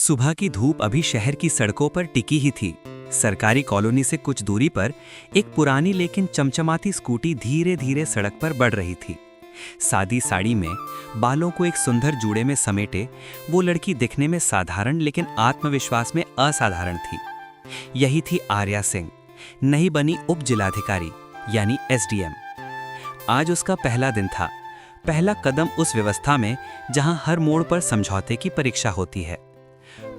सुबह की धूप अभी शहर की सड़कों पर टिकी ही थी। सरकारी कॉलोनी से कुछ दूरी पर एक पुरानी लेकिन चमचमाती स्कूटी धीरे धीरे सड़क पर बढ़ रही थी। सादी साड़ी में बालों को एक सुंदर जूड़े में समेटे वो लड़की दिखने में साधारण लेकिन आत्मविश्वास में असाधारण थी। यही थी आर्या सिंह, नई बनी उप जिलाधिकारी यानी एसडीएम। आज उसका पहला दिन था, पहला कदम उस व्यवस्था में जहां हर मोड़ पर समझौते की परीक्षा होती है।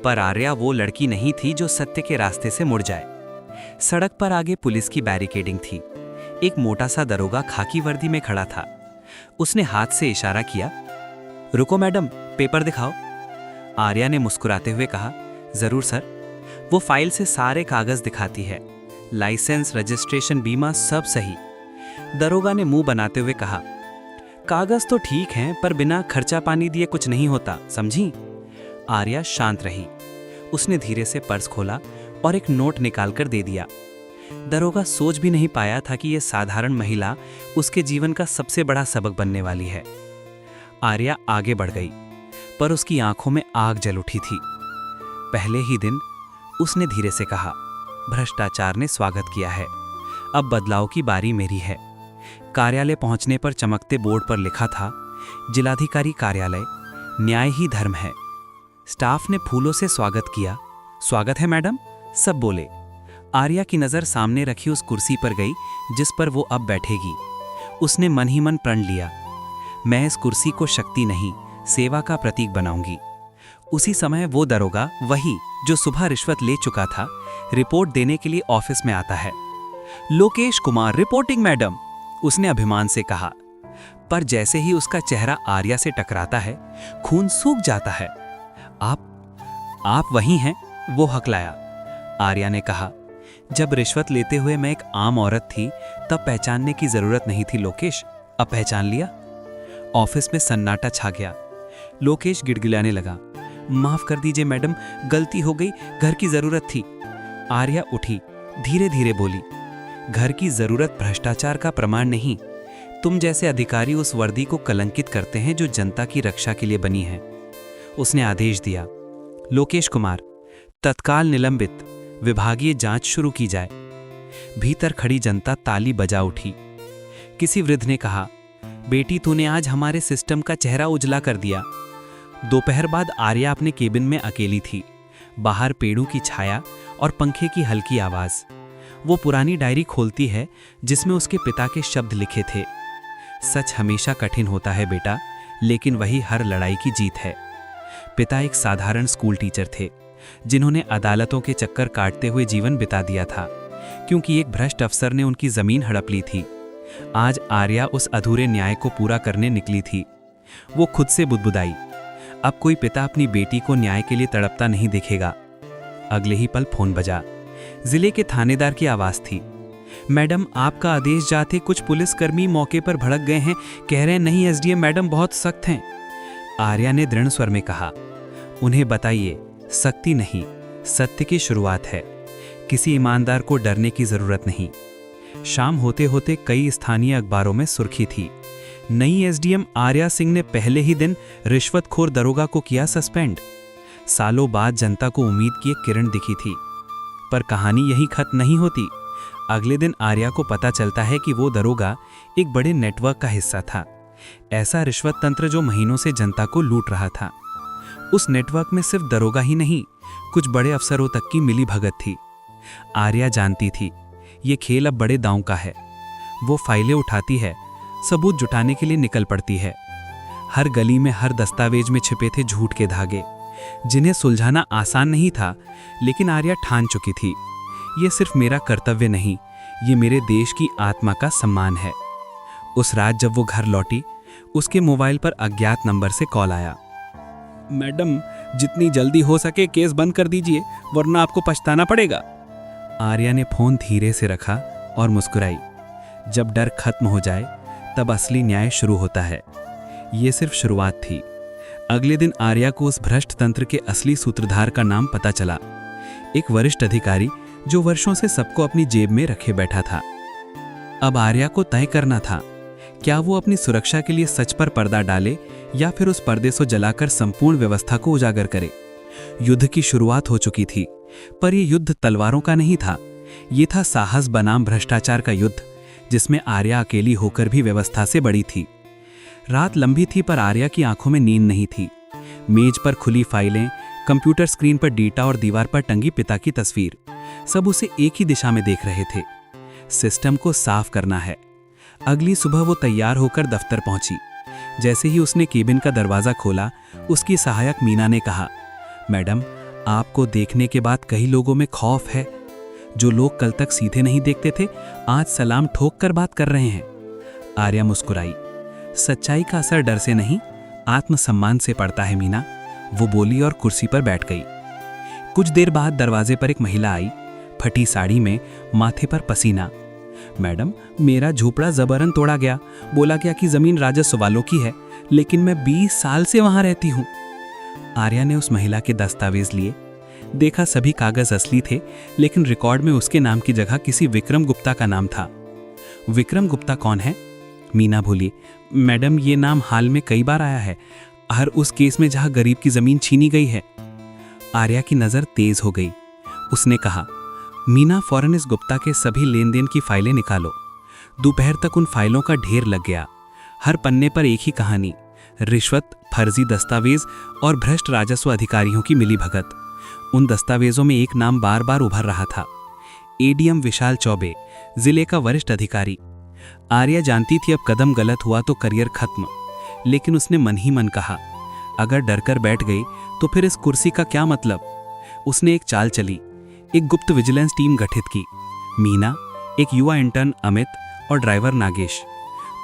पर आर्या वो लड़की नहीं थी जो सत्य के रास्ते से मुड़ जाए। सड़क पर आगे पुलिस की बैरिकेडिंग थी। एक मोटा सा दरोगा खाकी वर्दी में खड़ा था। उसने हाथ से इशारा किया, रुको मैडम, पेपर दिखाओ। आर्या ने मुस्कुराते हुए कहा, जरूर सर। वो फाइल से सारे कागज दिखाती है, लाइसेंस, रजिस्ट्रेशन, बीमा सब सही। दरोगा ने मुंह बनाते हुए कहा, कागज तो ठीक हैं, पर बिना खर्चा पानी दिए कुछ नहीं होता, समझी? आर्या शांत रही। उसने धीरे से पर्स खोला और एक नोट निकालकर दे दिया। दरोगा सोच भी नहीं पाया था कि यह साधारण महिला उसके जीवन का सबसे बड़ा सबक बनने वाली है। आर्या आगे बढ़ गई, पर उसकी आंखों में आग जल उठी थी। पहले ही दिन उसने धीरे से कहा, भ्रष्टाचार ने स्वागत किया है, अब बदलाव की बारी मेरी है। कार्यालय पहुंचने पर चमकते बोर्ड पर लिखा था, जिलाधिकारी कार्यालय, न्याय ही धर्म है। स्टाफ ने फूलों से स्वागत किया। स्वागत है मैडम, सब बोले। आर्या की नज़र सामने रखी उस कुर्सी पर गई जिस पर वो अब बैठेगी। उसने मन ही मन प्रण लिया, मैं इस कुर्सी को शक्ति नहीं, सेवा का प्रतीक बनाऊंगी। उसी समय वो दरोगा, वही जो सुबह रिश्वत ले चुका था, रिपोर्ट देने के लिए ऑफिस में आता है। लोकेश कुमार रिपोर्टिंग मैडम, उसने अभिमान से कहा। पर जैसे ही उसका चेहरा आर्या से टकराता है, खून सूख जाता है। आप वही हैं? वो हकलाया। आर्या ने कहा, जब रिश्वत लेते हुए मैं एक आम औरत थी तब पहचानने की जरूरत नहीं थी लोकेश, अब पहचान लिया। ऑफिस में सन्नाटा छा गया। लोकेश गिड़गिड़ाने लगा, माफ कर दीजिए मैडम, गलती हो गई, घर की जरूरत थी। आर्या उठी, धीरे धीरे बोली, घर की जरूरत भ्रष्टाचार का प्रमाण नहीं। तुम जैसे अधिकारी उस वर्दी को कलंकित करते हैं जो जनता की रक्षा के लिए बनी है। उसने आदेश दिया, लोकेश कुमार, तत्काल निलंबित, विभागीय जांच शुरू की जाए। भीतर खड़ी जनता ताली बजा उठी। किसी वृद्ध ने कहा, बेटी तूने आज हमारे सिस्टम का चेहरा उजला कर दिया। दोपहर बाद आर्या अपने केबिन में अकेली थी। बाहर पेड़ों की छाया और पंखे की हल्की आवाज। वो पुरानी डायरी खोलती है जिसमें उसके पिता के शब्द लिखे थे, सच हमेशा कठिन होता है बेटा, लेकिन वही हर लड़ाई की जीत है। पिता एक साधारण स्कूल टीचर थे जिन्होंने अदालतों के चक्कर काटते हुए जीवन बिता दिया था, क्योंकि एक भ्रष्ट अफसर ने उनकी जमीन हड़प ली थी। आज आर्या उस अधूरे न्याय को पूरा करने निकली थी। वो खुद से बुदबुदाई, अब कोई पिता अपनी बेटी को न्याय के लिए तड़पता नहीं देखेगा। अगले ही पल फोन बजा। जिले के थानेदार की आवाज थी, मैडम आपका आदेश जाते कुछ पुलिसकर्मी मौके पर भड़क गए हैं, कह रहे हैं नहीं एसडीएम मैडम बहुत सख्त हैं। आर्या ने दृढ़ स्वर में कहा, उन्हें बताइए, सख्ती नहीं, सत्य की शुरुआत है। किसी ईमानदार को डरने की जरूरत नहीं। शाम होते होते कई स्थानीय अखबारों में सुर्खी थी, नई एसडीएम आर्या सिंह ने पहले ही दिन रिश्वतखोर दरोगा को किया सस्पेंड। सालों बाद जनता को उम्मीद की एक किरण दिखी थी। पर कहानी यही खत्म नहीं होती। अगले दिन आर्या को पता चलता है कि वो दरोगा एक बड़े नेटवर्क का हिस्सा था, ऐसा रिश्वत तंत्र जो महीनों से जनता को लूट रहा था। उस नेटवर्क में सिर्फ दरोगा ही नहीं, कुछ बड़े अफसरों तक की मिली भगत थी। आर्या जानती थी ये खेल अब बड़े दांव का है। वो फाइलें उठाती है, सबूत जुटाने के लिए निकल पड़ती है। हर गली में, हर दस्तावेज में छिपे थे झूठ के धागे, जिन्हें सुलझाना आसान नहीं था, लेकिन आर्या ठान चुकी थी, ये सिर्फ मेरा कर्तव्य नहीं, ये मेरे देश की आत्मा का सम्मान है। उस रात जब वो घर लौटी, उसके मोबाइल पर अज्ञात नंबर से कॉल आया। मैडम, जितनी जल्दी हो सके केस बंद कर दीजिए, वरना आपको पछताना पड़ेगा। आर्या ने फोन धीरे से रखा और मुस्कुराई। जब डर खत्म हो जाए तब असली न्याय शुरू होता है। ये सिर्फ शुरुआत थी। अगले दिन आर्या को उस भ्रष्ट तंत्र के असली सूत्रधार का नाम पता चला, एक वरिष्ठ अधिकारी जो वर्षों से सबको अपनी जेब में रखे बैठा था। अब आर्या को तय करना था, क्या वो अपनी सुरक्षा के लिए सच पर पर्दा डाले या फिर उस पर्दे को जलाकर संपूर्ण व्यवस्था को उजागर करे। युद्ध की शुरुआत हो चुकी थी, पर यह युद्ध तलवारों का नहीं था। ये था साहस बनाम भ्रष्टाचार का युद्ध, जिसमें आर्या अकेली होकर भी व्यवस्था से बड़ी थी। रात लंबी थी, पर आर्या की आंखों में नींद नहीं थी। मेज पर खुली फाइलें, कंप्यूटर स्क्रीन पर डेटा और दीवार पर टंगी पिता की तस्वीर, सब उसे एक ही दिशा में देख रहे थे। सिस्टम को साफ करना है। अगली सुबह वो तैयार होकर दफ्तर पहुंची। जैसे ही उसने केबिन का दरवाजा खोला, उसकी सहायक मीना ने कहा, मैडम, आपको देखने के बाद कई लोगों में खौफ है। जो लोग कल तक सीधे नहीं देखते थे, आज सलाम ठोक कर बात कर रहे हैं। आर्या मुस्कुराई। सच्चाई का असर डर से नहीं, आत्मसम्मान से पड़ता है मीना, वो बोली और कुर्सी पर बैठ गई। कुछ देर बाद दरवाजे पर एक महिला आई, फटी साड़ी में, माथे पर पसीना। मैडम, मेरा झोपड़ा जबरन तोड़ा गया। बोला गया कि जमीन राजस्व वालों की है, लेकिन मैं 20 साल से वहां रहती हूं। आर्या ने उस महिला के दस्तावेज लिए। देखा सभी कागज असली थे, लेकिन रिकॉर्ड में उसके नाम की जगह किसी विक्रम गुप्ता का नाम था। विक्रम गुप्ता कौन है? मीना बोली, मैडम, ये नाम हाल में कई बार आया है, हर उस केस में जहां गरीब की जमीन छीनी गई है। आर्या की नजर तेज हो गई। उसने कहा, मीना, फौरन इस गुप्ता के सभी लेन देन की फाइलें निकालो। दोपहर तक उन फाइलों का ढेर लग गया। हर पन्ने पर एक ही कहानी, रिश्वत, फर्जी दस्तावेज और भ्रष्ट राजस्व अधिकारियों की मिलीभगत। उन दस्तावेजों में एक नाम बार बार उभर रहा था, एडीएम विशाल चौबे, जिले का वरिष्ठ अधिकारी। आर्या जानती थी अब कदम गलत हुआ तो करियर खत्म, लेकिन उसने मन ही मन कहा, अगर डरकर बैठ गई तो फिर इस कुर्सी का क्या मतलब। उसने एक चाल चली, एक गुप्त विजिलेंस टीम गठित की। मीना, एक युवा इंटर्न अमित और ड्राइवर नागेश।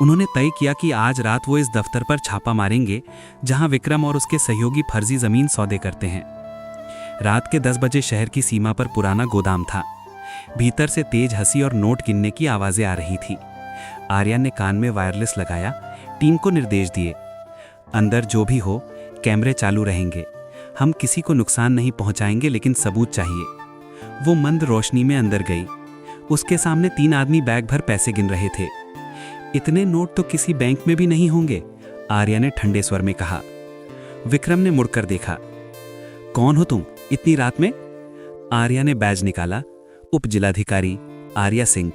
उन्होंने तय किया कि आज रात वो इस दफ्तर पर छापा मारेंगे जहां विक्रम और उसके सहयोगी फर्जी जमीन सौदे करते हैं। रात के 10 बजे शहर की सीमा पर पुराना गोदाम था। भीतर से तेज हंसी और नोट गिनने की आवाजें आ रही थी। आर्या ने कान में वायरलेस लगाया, टीम को निर्देश दिए, अंदर जो भी हो कैमरे चालू रहेंगे, हम किसी को नुकसान नहीं पहुंचाएंगे, लेकिन सबूत चाहिए। वो मंद रोशनी में अंदर गई। उसके सामने 3 आदमी बैग भर पैसे गिन रहे थे। इतने नोट तो किसी बैंक में भी नहीं होंगे, आर्या ने ठंडे स्वर में कहा। विक्रम ने मुड़कर देखा। कौन हो तुम इतनी रात में? आर्या ने बैज निकाला। उप जिलाधिकारी आर्या सिंह।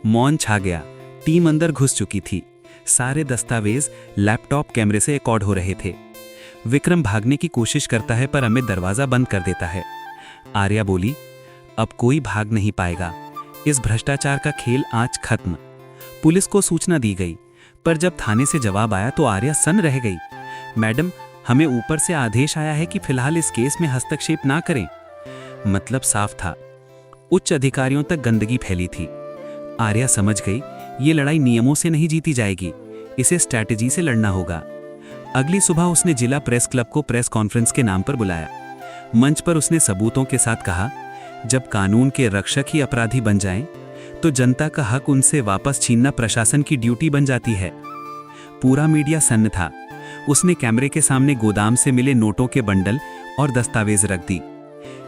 मौन छा गया। टीम अंदर घुस चुकी थी। सारे दस्तावेज लैपटॉप कैमरे से रिकॉर्ड हो रहे थे। विक्रम भागने की कोशिश करता है, पर अमित दरवाजा बंद कर देता है। आर्या बोली, अब कोई भाग नहीं पाएगा। इस भ्रष्टाचार का खेल आज खत्म। पुलिस को सूचना दी गई, पर जब थाने से जवाब आया तो आर्या सन्न रह गई। मैडम, हमें ऊपर से आदेश आया है कि फिलहाल इस केस में हस्तक्षेप ना करें। मतलब साफ था, उच्च अधिकारियों तक गंदगी फैली थी। आर्या समझ गई, ये लड़ाई नियमों से नहीं जीती जाएगी, इसे स्ट्रैटेजी से लड़ना होगा। अगली सुबह उसने जिला प्रेस क्लब को प्रेस कॉन्फ्रेंस के नाम पर बुलाया। मंच पर उसने सबूतों के साथ कहा, जब कानून के रक्षक ही अपराधी बन जाएं, तो जनता का हक उनसे वापस छीनना प्रशासन की ड्यूटी बन जाती है। पूरा मीडिया सन्न था। उसने कैमरे के सामने गोदाम से मिले नोटों के बंडल और दस्तावेज रख दी।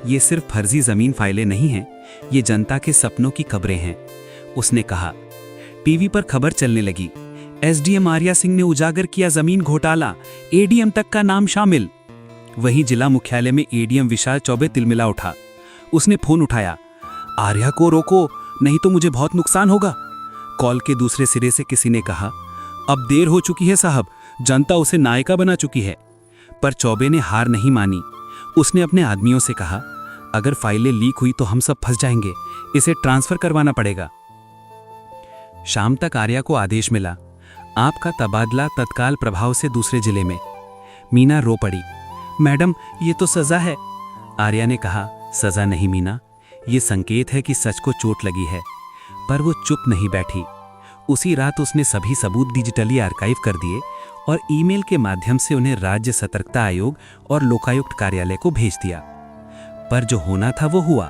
ये सिर्फ फर्जी जमीन फाइलें नहीं हैं, ये जनता के सपनों की कब्रें हैं। उसने कहा। टीवी पर खबर चलने लगी, एसडीएम आर्या सिंह ने उजागर किया जमीन घोटाला, एडीएम तक का नाम शामिल। वहीं जिला मुख्यालय में एडीएम विशाल चौबे तिलमिला उठा। उसने फोन उठाया, आर्या को रोको, नहीं तो मुझे बहुत नुकसान होगा। कॉल के दूसरे सिरे से किसी ने कहा, अब देर हो चुकी है साहब, जनता उसे नायिका बना चुकी है। पर चौबे ने हार नहीं मानी। उसने अपने आदमियों से कहा, अगर फाइलें लीक हुई तो हम सब फंस जाएंगे, इसे ट्रांसफर करवाना पड़ेगा। शाम तक आर्या को आदेश मिला, आपका तबादला तत्काल प्रभाव से दूसरे जिले में। मीना रो पड़ी, मैडम ये तो सजा है। आर्या ने कहा, सजा नहीं मीना, ये संकेत है कि सच को चोट लगी है। पर वो चुप नहीं बैठी। उसी रात उसने सभी सबूत डिजिटली आर्काइव कर दिए और ईमेल के माध्यम से उन्हें राज्य सतर्कता आयोग और लोकायुक्त कार्यालय को भेज दिया। पर जो होना था वो हुआ।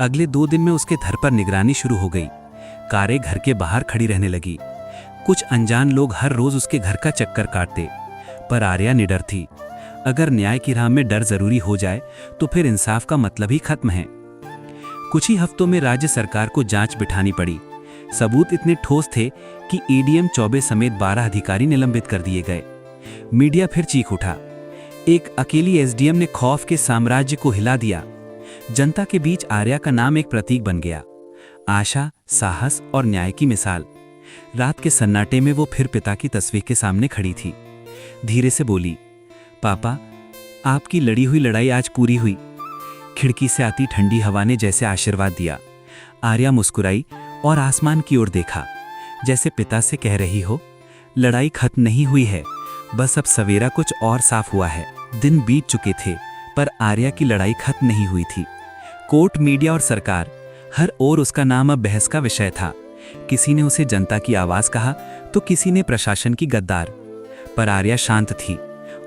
अगले 2 दिन में उसके घर पर निगरानी शुरू हो गई। कारें घर के बाहर खड़ी रहने लगी। कुछ अनजान लोग हर रोज उसके घर का चक्कर काटते। पर आर्या निडर थी। अगर न्याय की राह में डर जरूरी हो जाए तो फिर इंसाफ का मतलब ही खत्म है। कुछ ही हफ्तों में राज्य सरकार को जांच बिठानी पड़ी। सबूत इतने ठोस थे कि एडीएम चौबे समेत 12 अधिकारी निलंबित कर दिए गए। मीडिया फिर चीख उठा, एक अकेली एसडीएम ने खौफ के साम्राज्य को हिला दिया। जनता के बीच आर्या का नाम एक प्रतीक बन गया, आशा, साहस और न्याय की मिसाल। रात के सन्नाटे में वो फिर पिता की तस्वीर के सामने खड़ी थी। धीरे से बोली, पापा, आपकी लड़ी हुई लड़ाई आज पूरी हुई। खिड़की से आती ठंडी हवा ने जैसे आशीर्वाद दिया। आर्या मुस्कुराई और आसमान की ओर देखा, जैसे पिता से कह रही हो, लड़ाई खत्म नहीं हुई है, बस अब सवेरा कुछ और साफ हुआ है। दिन बीत चुके थे, पर आर्या की लड़ाई खत्म नहीं हुई थी। कोर्ट, मीडिया और सरकार, हर ओर उसका नाम अब बहस का विषय था। किसी ने उसे जनता की आवाज कहा तो किसी ने प्रशासन की गद्दार। पर आर्या शांत थी।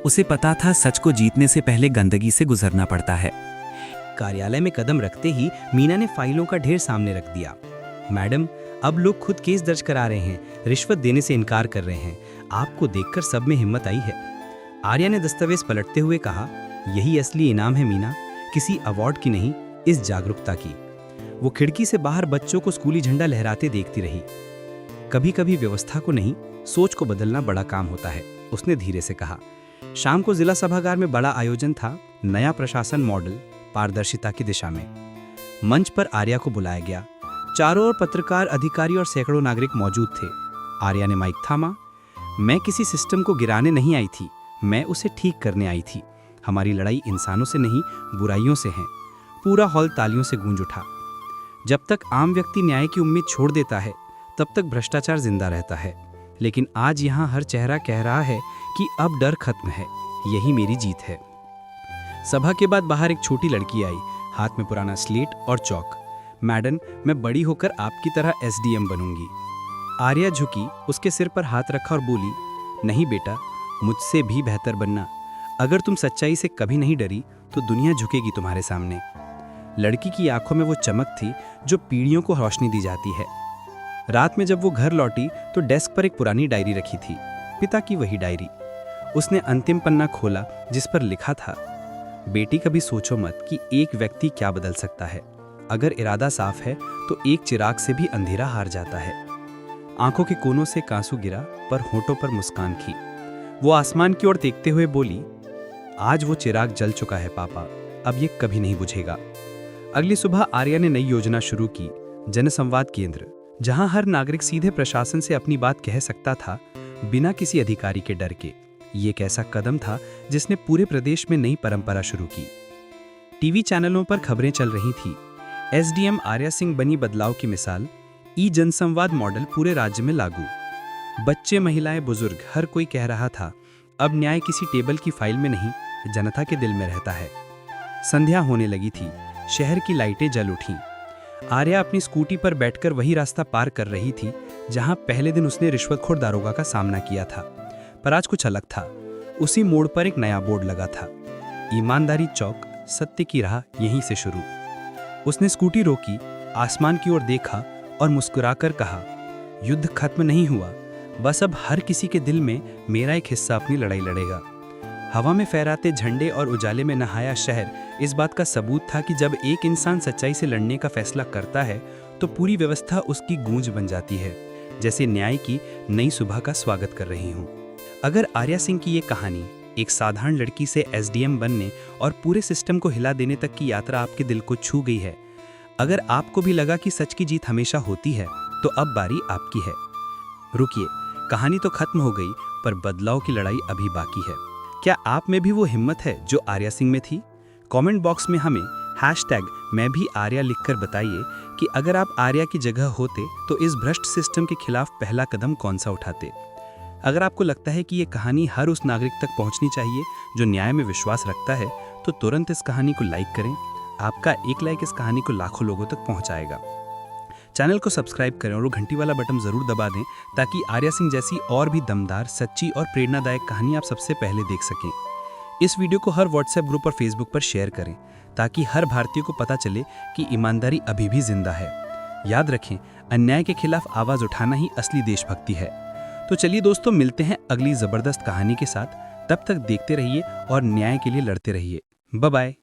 उसे पता था सच को जीतने से पहले गंदगी से गुजरना पड़ता है। कार्यालय में कदम रखते ही मीना ने फाइलों का ढेर सामने रख दिया। मैडम, अब लोग खुद केस दर्ज करा रहे हैं, रिश्वत देने से इनकार कर रहे हैं। आपको देखकर सब में हिम्मत आई है। आर्या ने दस्तावेज पलटते हुए कहा, यही असली इनाम है मीना, किसी अवार्ड की नहीं, इस जागरूकता की। वो खिड़की से बाहर बच्चों को स्कूली झंडा लहराते देखती रही। कभी कभी व्यवस्था को नहीं, सोच को बदलना बड़ा काम होता है, उसने धीरे से कहा। शाम को जिला सभागार में बड़ा आयोजन था, नया प्रशासन मॉडल, पारदर्शिता की दिशा में। मंच पर आर्या को बुलाया गया। चारों ओर पत्रकार, अधिकारी और सैकड़ों नागरिक मौजूद थे। आर्या ने माइक थामा। मैं किसी सिस्टम को गिराने नहीं आई थी, मैं उसे ठीक करने आई थी। हमारी लड़ाई इंसानों से नहीं, बुराइयों से है। पूरा हॉल तालियों से गूंज उठा। जब तक आम व्यक्ति न्याय की उम्मीद छोड़ देता है, तब तक भ्रष्टाचार जिंदा रहता है। लेकिन आज यहाँ हर चेहरा कह रहा है कि अब डर खत्म है, यही मेरी जीत है। सभा के बाद बाहर एक छोटी लड़की आई, हाथ में पुराना स्लेट और चौक। मैडम, मैं बड़ी होकर आपकी तरह एसडीएम बनूंगी। आर्या झुकी, उसके सिर पर हाथ रखा और बोली, नहीं बेटा, मुझसे भी बेहतर बनना। अगर तुम सच्चाई से कभी नहीं डरी तो दुनिया झुकेगी तुम्हारे सामने। लड़की की आंखों में वो चमक थी जो पीढ़ियों को रोशनी दी जाती है। रात में जब वो घर लौटी तो डेस्क पर एक पुरानी डायरी रखी थी, पिता की वही डायरी। उसने अंतिम पन्ना खोला जिस पर लिखा था, बेटी, कभी सोचो मत कि एक व्यक्ति क्या बदल सकता है। अगर इरादा साफ है तो एक चिराग से भी अंधेरा हार जाता है। आंखों के कोनों से कांसू गिरा, पर होठों पर मुस्कान थी। वो आसमान की ओर देखते हुए बोली, आज वो चिराग जल चुका है पापा, अब ये कभी नहीं बुझेगा। अगली सुबह आर्या ने नई योजना शुरू की, जनसंवाद केंद्र, जहां हर नागरिक सीधे प्रशासन से अपनी बात कह सकता था, बिना किसी अधिकारी के डर के। ये एक ऐसा कदम था जिसने पूरे प्रदेश में नई परंपरा शुरू की। टीवी चैनलों पर खबरें चल रही थी, एसडीएम आर्या सिंह बनी बदलाव की मिसाल। ई जनसंवाद मॉडल पूरे राज्य में लागू। बच्चे, महिलाएं, बुजुर्ग, हर कोई कह रहा था, अब न्याय किसी टेबल की फाइल में नहीं, जनता के दिल में रहता है। संध्या होने लगी थी, शहर की लाइटें जल उठीं। आर्या अपनी स्कूटी पर बैठकर वही रास्ता पार कर रही थी जहां पहले दिन उसने रिश्वतखोर दारोगा का सामना किया था। पर आज कुछ अलग था। उसी मोड़ पर एक नया बोर्ड लगा था, ईमानदारी चौक, सत्य की राह यहीं से शुरू। उसने स्कूटी रोकी, आसमान की ओर देखा और मुस्कुराकर कहा, युद्ध खत्म नहीं हुआ, बस अब हर किसी के दिल में मेरा एक हिस्सा अपनी लड़ाई लड़ेगा। हवा में फहराते झंडे और उजाले में नहाया शहर इस बात का सबूत था कि जब एक इंसान सच्चाई से लड़ने का फैसला करता है तो पूरी व्यवस्था उसकी गूंज बन जाती है, जैसे न्याय की नई सुबह का स्वागत कर रही हूँ। अगर आर्या सिंह की ये कहानी, एक साधारण लड़की से एसडीएम बनने और पूरे सिस्टम को हिला देने तक की यात्रा आपके दिल को छू गई है, अगर आपको भी लगा कि सच की जीत हमेशा होती है, तो अब बारी आपकी है। रुकिए, कहानी तो खत्म हो गई, पर बदलाव की लड़ाई अभी बाकी है। क्या आप में भी वो हिम्मत है जो आर्या सिंह में थी? कमेंट बॉक्स में हमें #मैं भी आर्या लिखकर बताइए कि अगर आप आर्या की जगह होते तो इस भ्रष्ट सिस्टम के खिलाफ पहला कदम कौन सा उठाते। अगर आपको लगता है कि ये कहानी हर उस नागरिक तक पहुंचनी चाहिए जो न्याय में विश्वास रखता है, तो तुरंत इस कहानी को लाइक करें। आपका एक लाइक इस कहानी को लाखों लोगों तक पहुंचाएगा। चैनल को सब्सक्राइब करें और वो घंटी वाला बटन जरूर दबा दें ताकि आर्या सिंह जैसी और भी दमदार, सच्ची और प्रेरणादायक कहानी आप सबसे पहले देख सकें। इस वीडियो को हर व्हाट्सएप ग्रुप और फेसबुक पर शेयर करें ताकि हर भारतीय को पता चले कि ईमानदारी अभी भी जिंदा है। याद रखें, अन्याय के खिलाफ आवाज उठाना ही असली देशभक्ति है। तो चलिए दोस्तों, मिलते हैं अगली जबरदस्त कहानी के साथ। तब तक देखते रहिए और न्याय के लिए लड़ते रहिए। Bye bye.